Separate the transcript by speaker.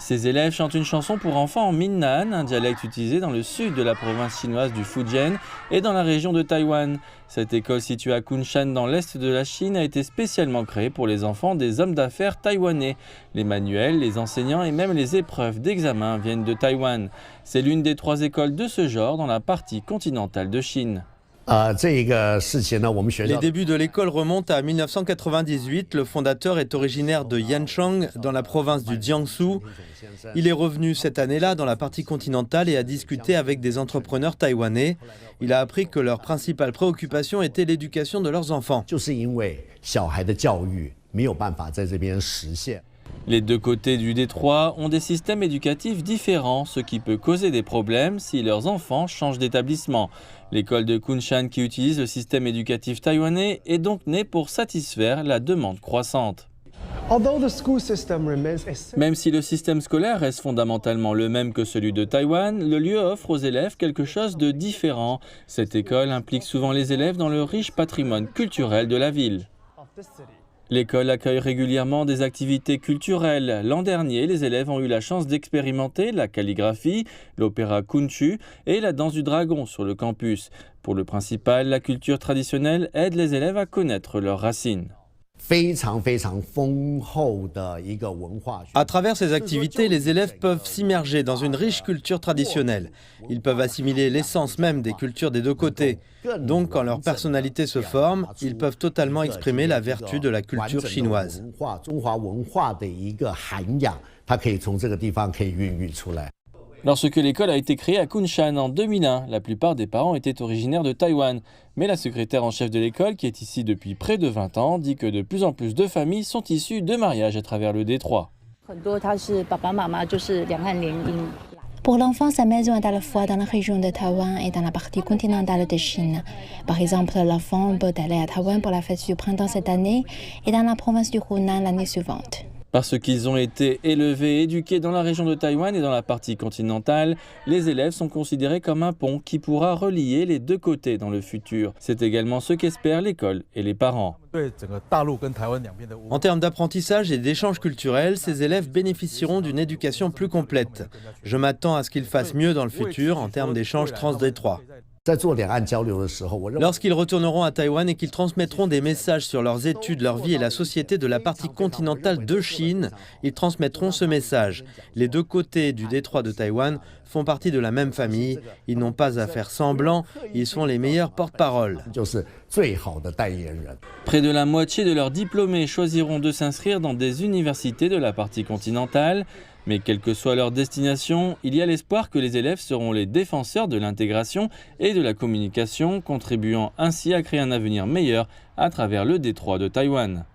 Speaker 1: Ces élèves chantent une chanson pour enfants en Minnan, un dialecte utilisé dans le sud de la province chinoise du Fujian et dans la région de Taïwan. Cette école située à Kunshan dans l'est de la Chine a été spécialement créée pour les enfants des hommes d'affaires taïwanais. Les manuels, les enseignants et même les épreuves d'examen viennent de Taïwan. C'est l'une des 3 écoles de ce genre dans la partie continentale de Chine.
Speaker 2: Les débuts de l'école remontent à 1998. Le fondateur est originaire de Yancheng, dans la province du Jiangsu. Il est revenu cette année-là dans la partie continentale et a discuté avec des entrepreneurs taïwanais. Il a appris que leur principale préoccupation était l'éducation de leurs enfants.
Speaker 1: Les 2 côtés du détroit ont des systèmes éducatifs différents, ce qui peut causer des problèmes si leurs enfants changent d'établissement. L'école de Kunshan, qui utilise le système éducatif taïwanais, est donc née pour satisfaire la demande croissante. Même si le système scolaire reste fondamentalement le même que celui de Taïwan, le lieu offre aux élèves quelque chose de différent. Cette école implique souvent les élèves dans le riche patrimoine culturel de la ville. L'école accueille régulièrement des activités culturelles. L'an dernier, les élèves ont eu la chance d'expérimenter la calligraphie, l'opéra Kunchu et la danse du dragon sur le campus. Pour le principal, la culture traditionnelle aide les élèves à connaître leurs racines.
Speaker 2: À travers ces activités, les élèves peuvent s'immerger dans une riche culture traditionnelle. Ils peuvent assimiler l'essence même des cultures des 2 côtés. Donc, quand leur personnalité se forme, ils peuvent totalement exprimer la vertu de la culture chinoise.
Speaker 1: Lorsque l'école a été créée à Kunshan en 2001, la plupart des parents étaient originaires de Taïwan. Mais la secrétaire en chef de l'école, qui est ici depuis près de 20 ans, dit que de plus en plus de familles sont issues de mariages à travers le détroit.
Speaker 3: Pour l'enfant, sa maison est à la fois dans la région de Taïwan et dans la partie continentale de Chine. Par exemple, l'enfant peut aller à Taïwan pour la fête du printemps cette année et dans la province du Hunan l'année suivante.
Speaker 1: Parce qu'ils ont été élevés et éduqués dans la région de Taïwan et dans la partie continentale, les élèves sont considérés comme un pont qui pourra relier les 2 côtés dans le futur. C'est également ce qu'espèrent l'école et les parents.
Speaker 2: En termes d'apprentissage et d'échanges culturels, ces élèves bénéficieront d'une éducation plus complète. Je m'attends à ce qu'ils fassent mieux dans le futur en termes d'échanges transdétroits. Lorsqu'ils retourneront à Taïwan et qu'ils transmettront des messages sur leurs études, leur vie et la société de la partie continentale de Chine, ils transmettront ce message. Les 2 côtés du détroit de Taïwan font partie de la même famille. Ils n'ont pas à faire semblant, ils sont les meilleurs porte-parole.
Speaker 1: Près de la moitié de leurs diplômés choisiront de s'inscrire dans des universités de la partie continentale. Mais quelle que soit leur destination, il y a l'espoir que les élèves seront les défenseurs de l'intégration et de la communication, contribuant ainsi à créer un avenir meilleur à travers le détroit de Taïwan.